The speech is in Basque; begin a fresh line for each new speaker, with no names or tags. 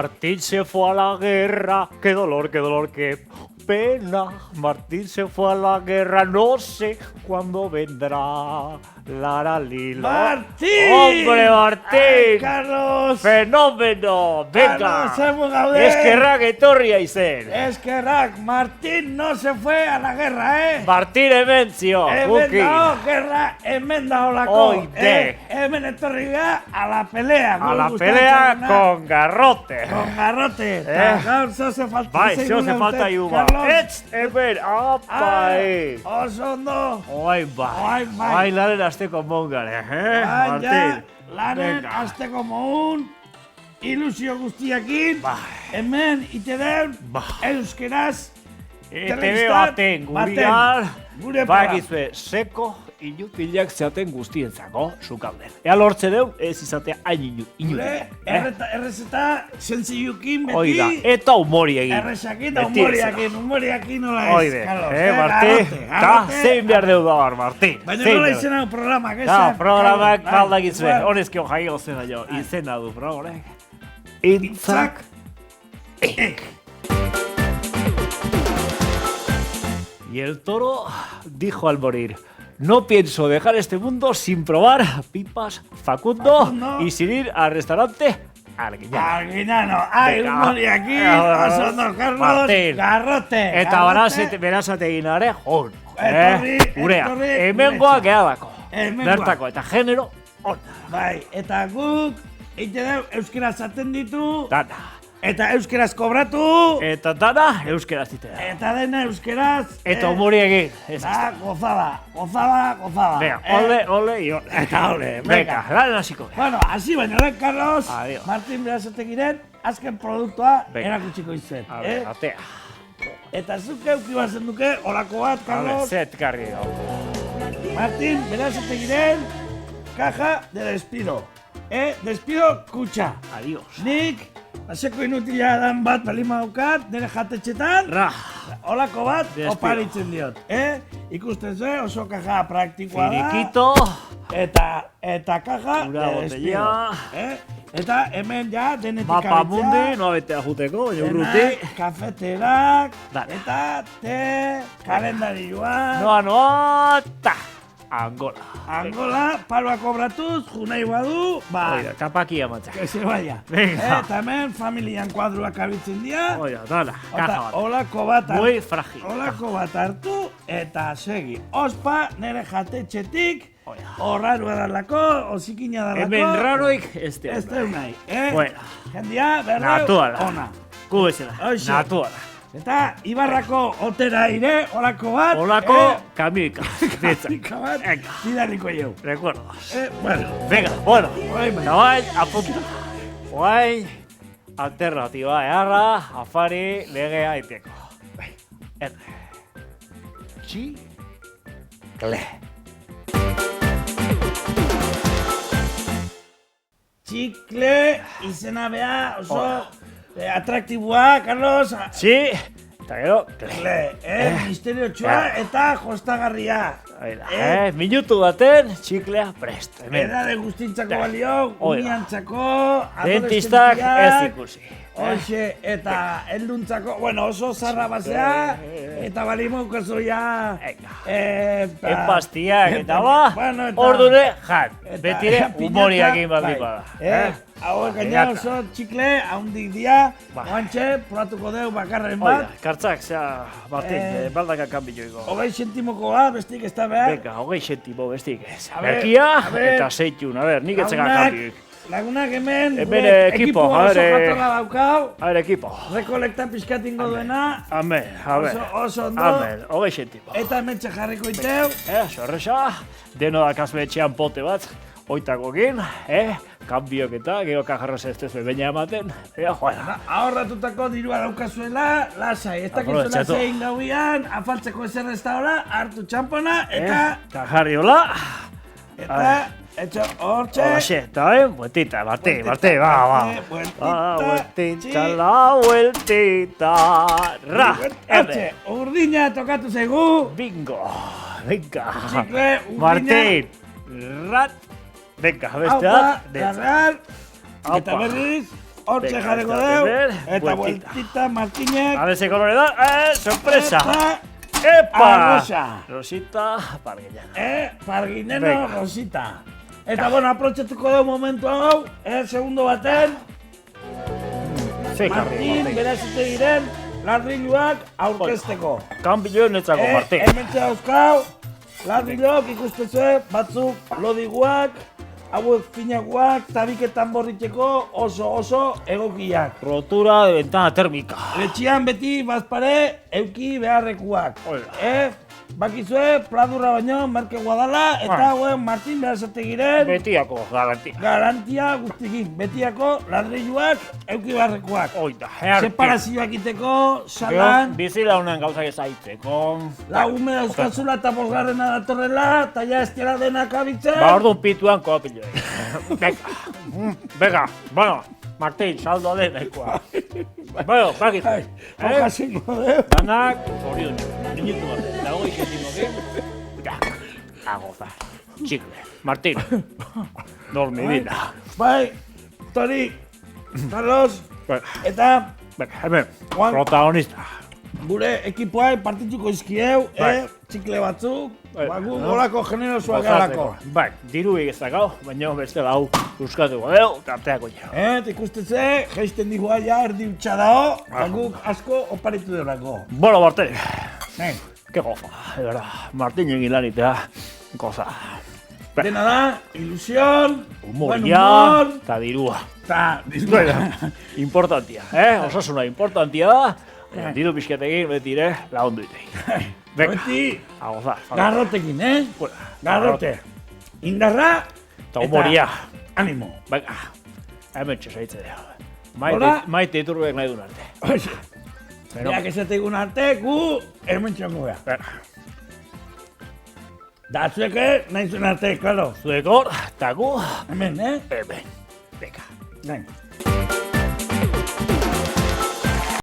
Martín se fue a la guerra, qué dolor, qué pena. Martín se fue a la guerra, no sé cuándo vendrá. Laralilo.
¡Martín!
¡Hombre, Martín!
¡Ay, Carlos!
¡Fenómeno! ¡Venga!
¡Carlos, hemos gaude!
Eskerrak etorri aizen.
Eskerrak, Martín no se fue a la guerra, ¿eh?
Martín hemen zio,
Hemen
guki.
dago, guerra, hemen daolako.
Oide.
Hemen etorri gara a la pelea.
A la pelea con garrote.
Con garrote. Eta gaur zoze falta
Bai,
zaigula
se falta
uste,
iuba.
Carlos.
Etz, hemen, apa,
Oso ondo.
Oai bai,
Bai.
bai laren azteko mongare,
Ja,
Martín.
lanen
Venga.
azteko moun, ilusio guztiakin,
Bai.
hemen ite den,
Bai.
euskeraz,
ETV baten gurian,
gure
bai
programa.
egizue, seko inupilak zeaten guztientzako, sukalden. Ea lortze deu, ez izatea hain
Gure
inupilak.
errezeta sentziokin
Hoi da,
beti,
eta humori egin.
errezakin da
Beti
humoriakin nola ez,
Oide,
Carlos.
Martín, eta zein behar deu da hor, Martín.
Baina
zein
nola
behar.
izena du programak, ez?
Da, programak
Carlos,
balda gizue,
bueno,
honezkio jaio zena jo, izena du programak. Intzak, Y el toro dijo al morir: no pienso dejar este mundo sin probar pipas Facundo
Facundo.
y sin ir al restaurante Arguiñano.
Arguinano, ai,
Venga.
humoriakin, oso ondo, Carlos,
Martín.
garrote.
Eta berazategin are, hon.
Etorri,
Gurea,
etorri,
hemengoa
guretzat.
gehalako.
Hemengoa.
Bertako eta genero, on.
Bai, eta guk, eite deu, euskera zaten ditu,
Dana.
eta euskeraz kobratu,
Eta dana, euskeraz zitea.
eta dena euskeraz,
Eta humori egin. Ez
da, gozada.
Venga, ole, y ole.
Eta ole,
Venga, garen hasiko.
Bueno, hasi baina lehen, Carlos,
Adiós.
Martin Berazategiren, azken produktua
Venga.
erakutsiko izan.
A ver, atea.
Eta zuk euki bazen duke, olako bat,
A ver,
Carlos.
zet garri hau.
Martin Berazategiren, caja de despido. Despido kutxa.
Adiós.
Nik, aseko inutila dan bat balima daukat, nire jatetxetan,
Ra.
olako bat
Despido.
oparitzen diot. Ikusten ze, oso kaja praktikoa da.
Finiquito.
Eta kaja
Ura
de despido.
botella.
Eta hemen ja denetik
Mapa mundi, no betea juteko, baina urruti.
Kafeterak,
Dale.
eta te, kalendarioa,
Noa, ta. Angola.
Angola, paloa kobratuz, junai badu,
Oida, kapakia matza.
que se vaya.
Venga.
Eta hemen familian kuadruak abitzen dira.
Oida, dala, kaja bat.
Olako bat
Muy frágil.
Olako bat hartu eta segi. Ospa nire jatetxetik,
Oida.
horrarua dalako, osikina dalako.
Hemen raroik ez
Ez
da.
deu nahi,
Bueno.
Jendia, berreu,
Natuala.
ona.
Gu bezala,
Hoxe.
natuala.
Eta Ibarrako otera ire, olako bat.
Olako kamioika.
Pika bat,
Venga,
zidarriko jau.
recuerdos.
Bueno,
Venga, bueno.
Bai, bai.
Eta bai, apunta. Guai, alternatiba eharra, afari, legea iteko. R. Txikle.
txikle izena beha oso atraktiboa, Carlos.
Txi, eta gero, kle.
Txikle, misterio txua eta jostagarria.
Minutu baten, txiklea prest. Hemen.
Edade guztintzako
Da.
balio,
Oida.
uniantzako,
Dentistak ez ikusi.
Hoxe, eta helduntzako, bueno, oso zarra basea, eta balimo ukazoia...
Venga. Enpastiak eta ba,
bueno, eta-
ordure jan.
eta-
Betire
piñata,
humoriakin
bai.
baldin bada.
Hauek gaina
Piñata.
oso txikle, haundik dia,
Ba.
oantxe, probatuko deu bakarren
Oida,
bat,
kartzak, zea, Martin, baldaka kanbioiko.
20 zentimokoa, bestik ez da behar.
Venga, 20 zentimo bestik ez.
A ber,
Merkia
a ber.
eta zeitun, a ber, nik etzeka
Lagunak-
kanbioik.
Lagunak hemen,
Hemen
gure
ekipo,
oso
a ber,
jatorra daukau,
A ver, ekipo.
rekolekta pizkatingo duena,
Amen, a ver.
oso ondo,
Amen, 20 zentimo.
eta hementxe jarriko iteu,
Sorresa, deno dakazue etxean pote bat, oitakokin, kanbiok eta, gero kajarroz ez tezu beina ematen, joan.
ahorratutako dirua daukazuela, lasai, ez dakizuela
Aprobetxatu.
zein gauian, afaltzeko ezer ez da ora, hartu txampona, eta,
Kajarriola,
etxo, hortxe,
Hoxe, eta vueltita, Martín, Martín, va.
vueltita,
Vueltita, la vueltita, ra,
hortxe, urdina tokatu zaigu,
bingo, venga,
txikle, urdina,
Martín, rat, venga, beste
haupa,
bat,
garrar, eta
Aupa.
berriz, hortxe
Venga,
jarriko
esta
deu,
primer,
eta
vueltita.
vueltita Martinek,
A ver ese color da. Sorpresa.
eta
¡Epa!
Rosa.
Rosita Parguellana.
Pargineno
Venga.
Rosita. Eta, bueno, aprotxetuko deu momentu hau, segundo baten,
Sí,
Martin, berazite diren, ladriluak aurkezteko.
Kanpillo netzako, Martin.
Hementxe dauzkau, ladrilok ikustezue, batzuk lodiguak, hauek finaguak, tabiketan borritzeko oso egokiak.
Rotura de ventana térmica.
Etxian beti bazpare euki beharrekuak.
Hola.
Bakizue, pladurra baino, merkegoa dala, eta hauen Martin Berasategiren
Betiako garantia.
garantia guztikin. Betiako ladriluak euki beharrekuak.
Oida,
Separazioak iteko, salan,
bizila honen gauzak ezaitzeko.
lagume dauzkazula eta bosgarrena datorrela, eta ja estiala denak abitzen.
Ba, orduan pituan kopillo. Venga, bueno, Martin, saldo de nahikoa. Bueno, pakizu.
Okasingo deu.
Danak, hori minutu bat. Dago izentimokin. A gozar. Chicle. Martin. Dormidita.
Bai, Tori, Carlos,
Venga,
eta
hemen,
Juan.
protagonista.
gure ekipoai partituko izkieu,
Bai.
txikle batzuk,
Bai.
gu golako generosuak galako.
Bai, diru egizakau, baina beste hau euskatuko deu, tarteako jo.
Eta ikusteze, geisten digua ja erdi utxa dao, guk asko oparitu deurako.
Bueno, Martin,
Eh,
qué goza, de verdad. Martin egin lanitea, goza.
Dena da, ilusión, buen
Humoria,
humor,
eta dirua.
eta
Importantia, osasuna importantia da. Baina diru pixkatekin betire lagundu itei. Venga,
beti
a gozar.
garrotekin,
Bueno,
Garrote. Indarra
Eta humoria.
animo.
Venga, hemen txosaitze dira.
Hola.
Maite iturbek nahi duen arte.
Oixe,
Pero,
berak esategun arte, gu hemen txango beha.
venga,
Da zueke, nahi zuen arte, klaro.
zuek hor, eta gu,
Hemen,
hemen. Venga.
Gain.